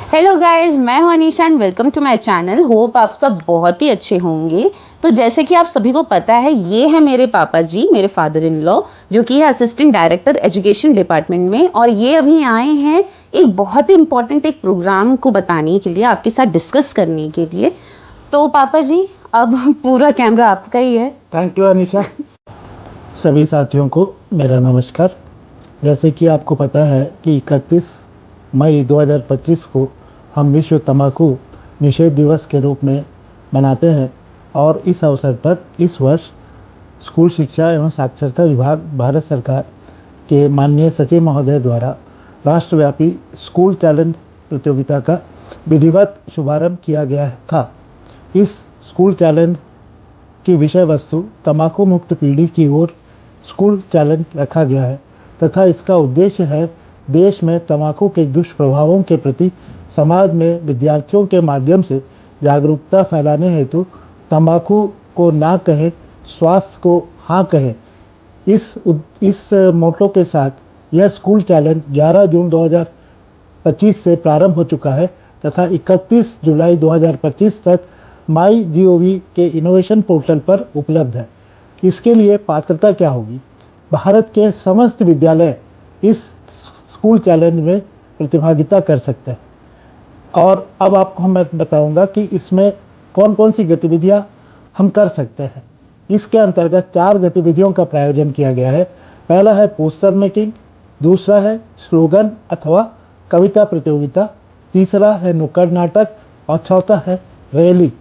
Hello guys, मैं हूं Anisha and welcome to my channel. Hope आप सब बहुत ही अच्छे होंगे। तो जैसे कि आप सभी को पता है, ये है मेरे पापा जी, मेरे फादर इन लॉ, जो कि है असिस्टेंट डायरेक्टर एजुकेशन डिपार्टमेंट में। और ये अभी आए हैं एक बहुत ही इंपॉर्टेंट एक प्रोग्राम को बताने के लिए, आपके साथ डिस्कस करने के लिए। तो पापा जी, अब पूरा कैमरा आपका ही है। Thank you Anisha. सभी साथियों को मेरा नमस्कार। जैसे कि आपको पता है कि 31 मई 2025 को हम विश्व तंबाकू निषेध दिवस के रूप में मनाते हैं और इस अवसर पर इस वर्ष स्कूल शिक्षा एवं साक्षरता विभाग भारत सरकार के माननीय सचिव महोदय द्वारा राष्ट्रव्यापी स्कूल चैलेंज प्रतियोगिता का विधिवत शुभारंभ किया गया था। इस स्कूल चैलेंज की विषय वस्तु तंबाकू मुक्त पीढ़ी की ओर स्कूल चैलेंज रखा गया है तथा इसका उद्देश्य है देश में तंबाकू के दुष्प्रभावों के प्रति समाज में विद्यार्थियों के माध्यम से जागरूकता फैलाने हेतु तंबाकू को ना कहें, स्वास्थ्य को हाँ कहें, इस मोटो के साथ यह स्कूल चैलेंज 11 जून 2025 से प्रारंभ हो चुका है तथा 31 जुलाई 2025 तक MyGov के इनोवेशन पोर्टल पर उपलब्ध है। इसके लिए पात्रता क्या होगी? भारत के समस्त विद्यालय इस स्कूल चैलेंज में प्रतिभागिता कर सकते हैं। और अब आपको मैं बताऊंगा कि इसमें कौन कौन सी गतिविधियां हम कर सकते हैं। इसके अंतर्गत 4 गतिविधियों का प्रायोजन किया गया है। पहला है पोस्टर मेकिंग, दूसरा है स्लोगन अथवा कविता प्रतियोगिता, तीसरा है नुक्कड़ नाटक और चौथा है रैली।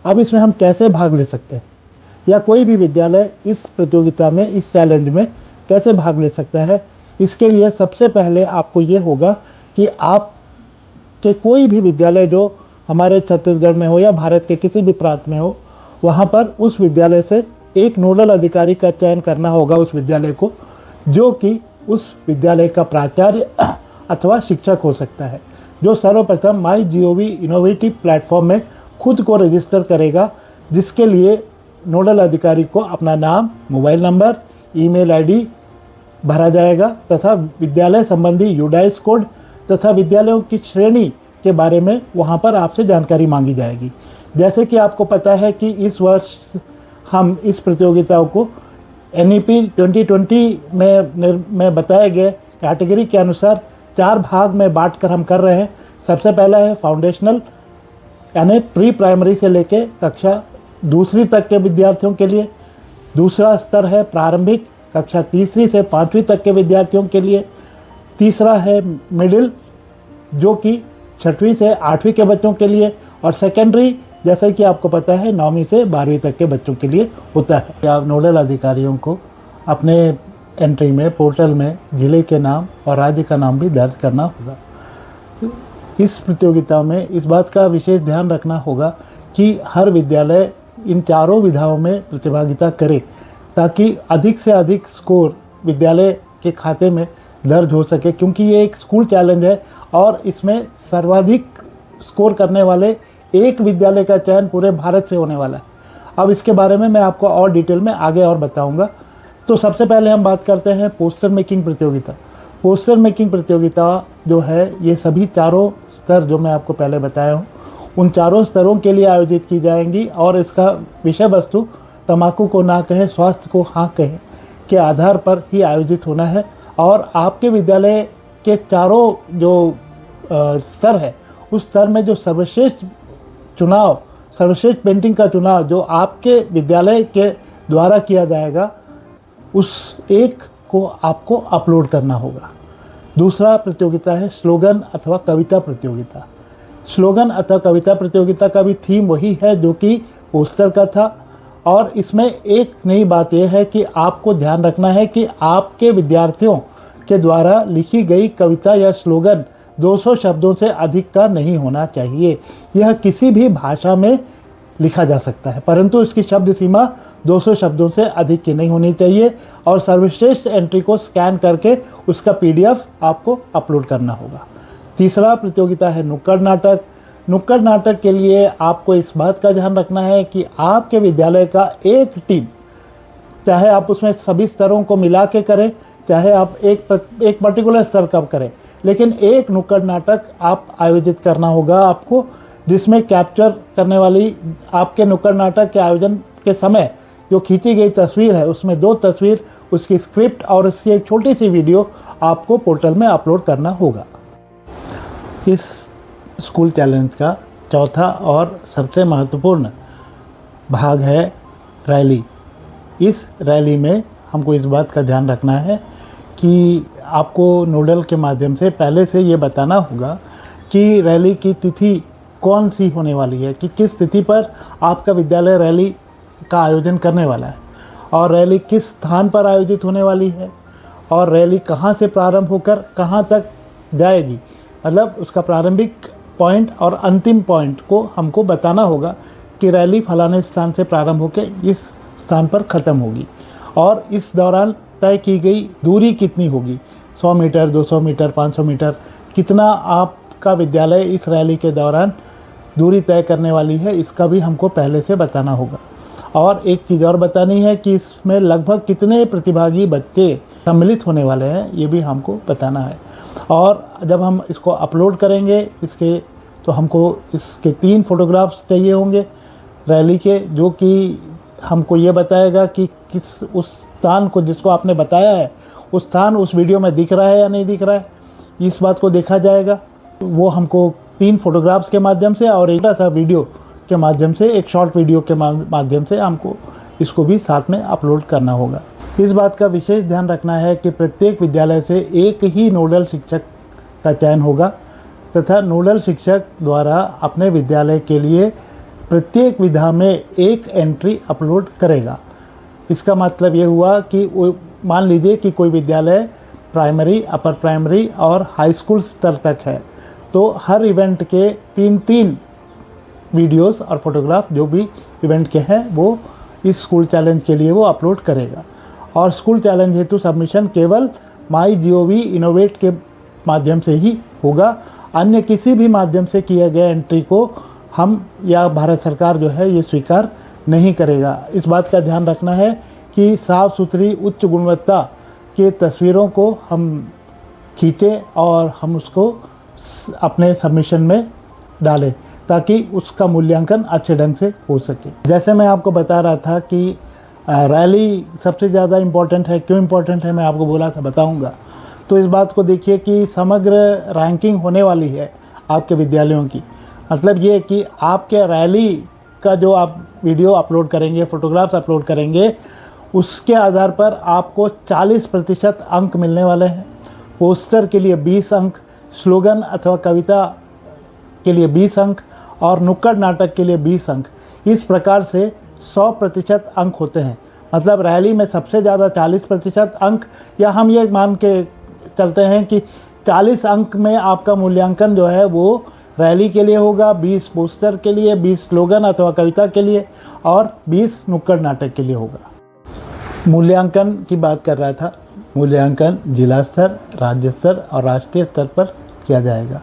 अब इसमें हम कैसे भाग ले सकते हैं या कोई भी विद्यालय इस प्रतियोगिता में, इस चैलेंज में कैसे भाग ले सकता है? इसके लिए सबसे पहले आपको ये होगा कि आप के कोई भी विद्यालय जो हमारे छत्तीसगढ़ में हो या भारत के किसी भी प्रांत में हो, वहाँ पर उस विद्यालय से एक नोडल अधिकारी का चयन करना होगा उस विद्यालय को, जो कि उस विद्यालय का प्राचार्य अथवा शिक्षक हो सकता है, जो सर्वप्रथम MyGov इनोवेटिव प्लेटफॉर्म में खुद को रजिस्टर करेगा, जिसके लिए नोडल अधिकारी को अपना नाम, मोबाइल नंबर, ईमेल आईडी भरा जाएगा तथा विद्यालय संबंधी यूडाइस कोड तथा विद्यालयों की श्रेणी के बारे में वहां पर आपसे जानकारी मांगी जाएगी। जैसे कि आपको पता है कि इस वर्ष हम इस प्रतियोगिताओं को NEP 2020 में बताए गए कैटेगरी के अनुसार 4 भाग में बांटकर हम कर रहे हैं। सबसे पहला है फाउंडेशनल, यानी प्री प्राइमरी से लेके कक्षा दूसरी तक के विद्यार्थियों के लिए। दूसरा स्तर है प्रारंभिक, कक्षा तीसरी से 5वीं तक के विद्यार्थियों के लिए। तीसरा है मिडिल, जो कि 6वीं से 8वीं के बच्चों के लिए। और सेकेंडरी, जैसे कि आपको पता है, 9वीं से 12वीं तक के बच्चों के लिए होता है। आप नोडल अधिकारियों को अपने एंट्री में, पोर्टल में जिले के नाम और राज्य का नाम भी दर्ज करना होगा। इस प्रतियोगिता में इस बात का विशेष ध्यान रखना होगा कि हर विद्यालय इन चारों विधाओं में प्रतिभागिता करे, ताकि अधिक से अधिक स्कोर विद्यालय के खाते में दर्ज हो सके, क्योंकि ये एक स्कूल चैलेंज है और इसमें सर्वाधिक स्कोर करने वाले एक विद्यालय का चयन पूरे भारत से होने वाला है। अब इसके बारे में मैं आपको और डिटेल में आगे और बताऊंगा। तो सबसे पहले हम बात करते हैं पोस्टर मेकिंग प्रतियोगिता। पोस्टर मेकिंग प्रतियोगिता जो है, ये सभी चारों स्तर जो मैं आपको पहले बताया हूँ, उन चारों स्तरों के लिए आयोजित की जाएंगी और इसका विषय वस्तु तंबाकू को ना कहें, स्वास्थ्य को हाँ कहें के आधार पर ही आयोजित होना है। और आपके विद्यालय के चारों जो स्तर है, उस स्तर में जो सर्वश्रेष्ठ चुनाव, सर्वश्रेष्ठ पेंटिंग का चुनाव जो आपके विद्यालय के द्वारा किया जाएगा, उस एक को आपको अपलोड करना होगा। दूसरा प्रतियोगिता है स्लोगन अथवा कविता प्रतियोगिता। स्लोगन अथवा कविता प्रतियोगिता का भी थीम वही है जो कि पोस्टर का था। और इसमें एक नई बात यह है कि आपको ध्यान रखना है कि आपके विद्यार्थियों के द्वारा लिखी गई कविता या स्लोगन 200 शब्दों से अधिक का नहीं होना चाहिए। यह किसी भी भाषा में लिखा जा सकता है, परंतु इसकी शब्द सीमा 200 शब्दों से अधिक की नहीं होनी चाहिए। और सर्वश्रेष्ठ एंट्री को स्कैन करके उसका PDF आपको अपलोड करना होगा। तीसरा प्रतियोगिता है नुक्कड़ नाटक। नुक्कड़ नाटक के लिए आपको इस बात का ध्यान रखना है कि आपके विद्यालय का एक टीम चाहे आप उसमें सभी स्तरों को मिला के करें, चाहे आप एक पर्टिकुलर स्तर का करें, लेकिन एक नुक्कड़ नाटक आप आयोजित करना होगा आपको, जिसमें कैप्चर करने वाली आपके नुक्कड़ नाटक के आयोजन के समय जो खींची गई तस्वीर है उसमें 2 तस्वीर, उसकी स्क्रिप्ट और उसकी एक छोटी सी वीडियो आपको पोर्टल में अपलोड करना होगा। इस स्कूल चैलेंज का चौथा और सबसे महत्वपूर्ण भाग है रैली। इस रैली में हमको इस बात का ध्यान रखना है कि आपको नोडल के माध्यम से पहले से ये बताना होगा कि रैली की तिथि कौन सी होने वाली है, कि किस तिथि पर आपका विद्यालय रैली का आयोजन करने वाला है, और रैली किस स्थान पर आयोजित होने वाली है, और रैली कहाँ से प्रारंभ होकर कहाँ तक जाएगी। मतलब उसका प्रारंभिक पॉइंट और अंतिम पॉइंट को हमको बताना होगा कि रैली फलाने स्थान से प्रारंभ होकर इस स्थान पर ख़त्म होगी, और इस दौरान तय की गई दूरी कितनी होगी, 100 मीटर, 200 मीटर, 500 मीटर, कितना आपका विद्यालय इस रैली के दौरान दूरी तय करने वाली है, इसका भी हमको पहले से बताना होगा। और एक चीज़ और बतानी है कि इसमें लगभग कितने प्रतिभागी बच्चे सम्मिलित होने वाले हैं, ये भी हमको बताना है। और जब हम इसको अपलोड करेंगे इसके, तो हमको इसके 3 फोटोग्राफ्स चाहिए होंगे रैली के, जो कि हमको ये बताएगा कि किस उस स्थान को जिसको आपने बताया है उस स्थान उस वीडियो में दिख रहा है या नहीं दिख रहा है, इस बात को देखा जाएगा। वो हमको 3 फोटोग्राफ्स के माध्यम से और एक सा वीडियो के माध्यम से, एक शॉर्ट वीडियो के माध्यम से हमको इसको भी साथ में अपलोड करना होगा। इस बात का विशेष ध्यान रखना है कि प्रत्येक विद्यालय से एक ही नोडल शिक्षक का चयन होगा तथा नोडल शिक्षक द्वारा अपने विद्यालय के लिए प्रत्येक विधा में एक एंट्री अपलोड करेगा। इसका मतलब ये हुआ कि मान लीजिए कि कोई विद्यालय प्राइमरी, अपर प्राइमरी और हाई स्कूल स्तर तक है, तो हर इवेंट के 3-3 वीडियोस और फोटोग्राफ जो भी इवेंट के हैं वो इस स्कूल चैलेंज के लिए वो अपलोड करेगा। और स्कूल चैलेंज हेतु सबमिशन केवल MyGov इनोवेट के माध्यम से ही होगा, अन्य किसी भी माध्यम से किया गया एंट्री को हम या भारत सरकार जो है ये स्वीकार नहीं करेगा। इस बात का ध्यान रखना है कि साफ़ सुथरी उच्च गुणवत्ता के तस्वीरों को हम खींचें और हम उसको अपने सबमिशन में डालें ताकि उसका मूल्यांकन अच्छे ढंग से हो सके। जैसे मैं आपको बता रहा था कि रैली सबसे ज़्यादा इम्पॉर्टेंट है, क्यों इम्पॉर्टेंट है मैं आपको बोला था, बताऊंगा। तो इस बात को देखिए कि समग्र रैंकिंग होने वाली है आपके विद्यालयों की। मतलब ये कि आपके रैली का जो आप वीडियो अपलोड करेंगे, फोटोग्राफ्स अपलोड करेंगे, उसके आधार पर आपको 40% अंक मिलने वाले हैं। पोस्टर के लिए 20 अंक, स्लोगन अथवा कविता के लिए 20 अंक और नुक्कड़ नाटक के लिए 20 अंक। इस प्रकार से 100% अंक होते हैं। मतलब रैली में सबसे ज़्यादा 40% अंक, या हम ये मान के चलते हैं कि 40 अंक में आपका मूल्यांकन जो है वो रैली के लिए होगा, 20 पोस्टर के लिए, 20 स्लोगन अथवा कविता के लिए और 20 नुक्कड़ नाटक के लिए होगा। मूल्यांकन की बात कर रहा था। मूल्यांकन जिला स्तर, राज्य स्तर और राष्ट्रीय स्तर पर किया जाएगा।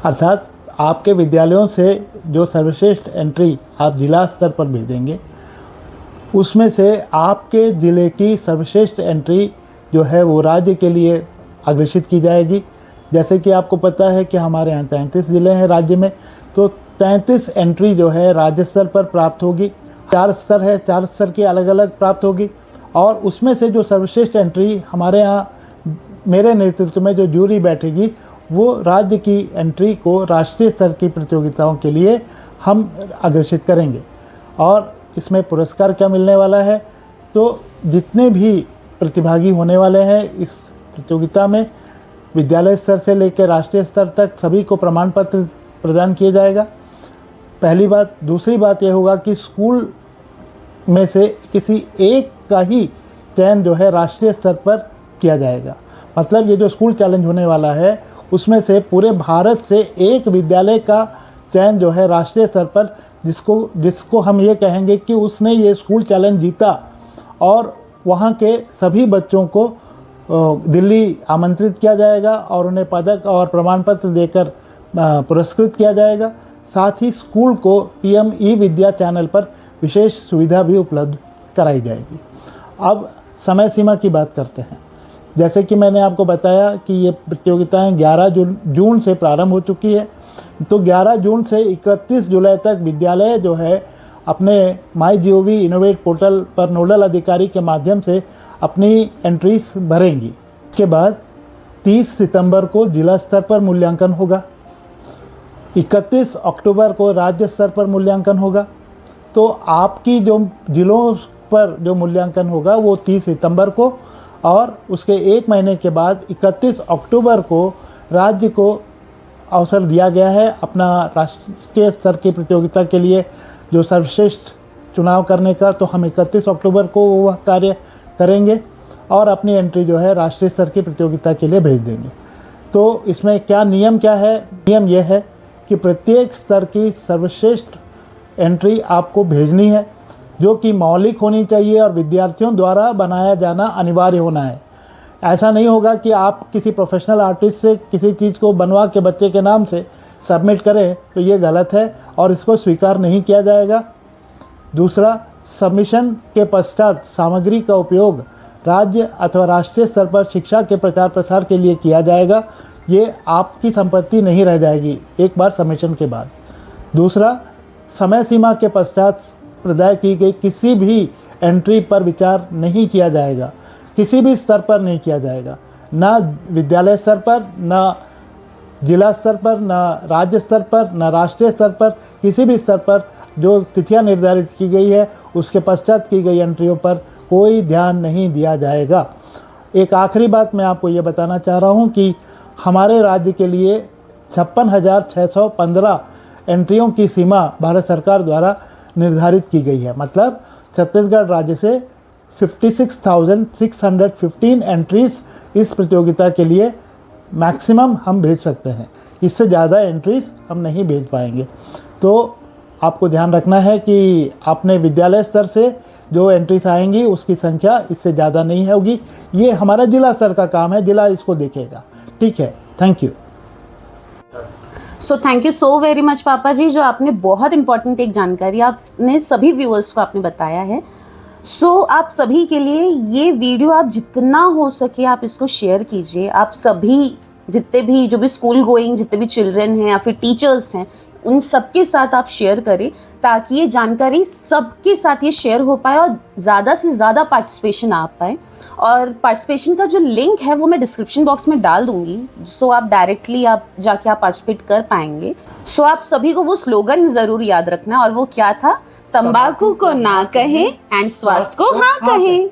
अर्थात आपके विद्यालयों से जो सर्वश्रेष्ठ एंट्री आप जिला स्तर पर भेजेंगे, उसमें से आपके ज़िले की सर्वश्रेष्ठ एंट्री जो है वो राज्य के लिए अग्रेषित की जाएगी। जैसे कि आपको पता है कि हमारे यहाँ 33 ज़िले हैं राज्य में, तो 33 एंट्री जो है राज्य स्तर पर प्राप्त होगी। 4 स्तर है, 4 स्तर की अलग अलग प्राप्त होगी, और उसमें से जो सर्वश्रेष्ठ एंट्री हमारे यहाँ मेरे नेतृत्व में जो जूरी बैठेगी, वो राज्य की एंट्री को राष्ट्रीय स्तर की प्रतियोगिताओं के लिए हम अग्रेषित करेंगे। और इसमें पुरस्कार क्या मिलने वाला है, तो जितने भी प्रतिभागी होने वाले हैं इस प्रतियोगिता में, विद्यालय स्तर से लेकर राष्ट्रीय स्तर तक सभी को प्रमाण पत्र प्रदान किया जाएगा। पहली बात। दूसरी बात यह होगा कि स्कूल में से किसी एक का ही चयन जो है राष्ट्रीय स्तर पर किया जाएगा। मतलब ये जो स्कूल चैलेंज होने वाला है उसमें से पूरे भारत से एक विद्यालय का चयन जो है राष्ट्रीय स्तर पर, जिसको हम ये कहेंगे कि उसने ये स्कूल चैलेंज जीता, और वहाँ के सभी बच्चों को दिल्ली आमंत्रित किया जाएगा और उन्हें पदक और प्रमाण पत्र देकर पुरस्कृत किया जाएगा। साथ ही स्कूल को PM ई-विद्या चैनल पर विशेष सुविधा भी उपलब्ध कराई जाएगी। अब समय सीमा की बात करते हैं। जैसे कि मैंने आपको बताया कि ये प्रतियोगिताएं 11 जून से प्रारंभ हो चुकी है। तो 11 जून से 31 जुलाई तक विद्यालय जो है अपने MyGov इनोवेट पोर्टल पर नोडल अधिकारी के माध्यम से अपनी एंट्रीज भरेंगी। उसके बाद 30 सितंबर को जिला स्तर पर मूल्यांकन होगा, 31 अक्टूबर को राज्य स्तर पर मूल्यांकन होगा। तो आपकी जो जिलों पर जो मूल्यांकन होगा वो 30 सितंबर को, और उसके एक महीने के बाद 31 अक्टूबर को राज्य को अवसर दिया गया है अपना राष्ट्रीय स्तर की प्रतियोगिता के लिए जो सर्वश्रेष्ठ चुनाव करने का। तो हम 31 अक्टूबर को वह कार्य करेंगे और अपनी एंट्री जो है राष्ट्रीय स्तर की प्रतियोगिता के लिए भेज देंगे। तो इसमें क्या नियम क्या है? नियम यह है कि प्रत्येक स्तर की सर्वश्रेष्ठ एंट्री आपको भेजनी है, जो कि मौलिक होनी चाहिए और विद्यार्थियों द्वारा बनाया जाना अनिवार्य होना है। ऐसा नहीं होगा कि आप किसी प्रोफेशनल आर्टिस्ट से किसी चीज़ को बनवा के बच्चे के नाम से सबमिट करें, तो ये गलत है और इसको स्वीकार नहीं किया जाएगा। दूसरा, सबमिशन के पश्चात सामग्री का उपयोग राज्य अथवा राष्ट्रीय स्तर पर शिक्षा के प्रचार प्रसार के लिए किया जाएगा। ये आपकी संपत्ति नहीं रह जाएगी एक बार सबमिशन के बाद। दूसरा, समय सीमा के पश्चात प्रदाय की गई किसी भी एंट्री पर विचार नहीं किया जाएगा, किसी भी स्तर पर नहीं किया जाएगा, ना विद्यालय स्तर पर, ना जिला स्तर पर, ना राज्य स्तर पर, ना राष्ट्रीय स्तर पर। किसी भी स्तर पर जो तिथियां निर्धारित की गई है उसके पश्चात की गई एंट्रियों पर कोई ध्यान नहीं दिया जाएगा। एक आखिरी बात मैं आपको ये बताना चाह रहा हूँ कि हमारे राज्य के लिए 56,615 एंट्रियों की सीमा भारत सरकार द्वारा निर्धारित की गई है। मतलब छत्तीसगढ़ राज्य से 56,615 एंट्रीज इस प्रतियोगिता के लिए मैक्सिमम हम भेज सकते हैं। इससे ज़्यादा एंट्रीज हम नहीं भेज पाएंगे। तो आपको ध्यान रखना है कि आपने विद्यालय स्तर से जो एंट्रीज आएंगी उसकी संख्या इससे ज़्यादा नहीं होगी। ये हमारा जिला स्तर का काम है, जिला इसको देखेगा। ठीक है, thank you. So thank you so very much पापा जी, जो आपने बहुत इंपॉर्टेंट एक जानकारी आपने सभी व्यूअर्स को आपने बताया है। सो आप सभी के लिए ये वीडियो आप जितना हो सके आप इसको शेयर कीजिए। आप सभी जितने भी जो भी स्कूल गोइंग जितने भी चिल्ड्रन हैं या फिर टीचर्स हैं उन सबके साथ आप शेयर करें, ताकि ये जानकारी सबके साथ ये शेयर हो पाए और ज़्यादा से ज़्यादा पार्टिसिपेशन आ पाए। और पार्टिसिपेशन का जो लिंक है वो मैं डिस्क्रिप्शन बॉक्स में डाल दूंगी, सो आप डायरेक्टली आप जाके आप पार्टिसिपेट कर पाएंगे। सो आप सभी को वो स्लोगन ज़रूर याद रखना, और वो क्या था? तंबाकू को ना कहें एंड स्वास्थ्य को हाँ कहें।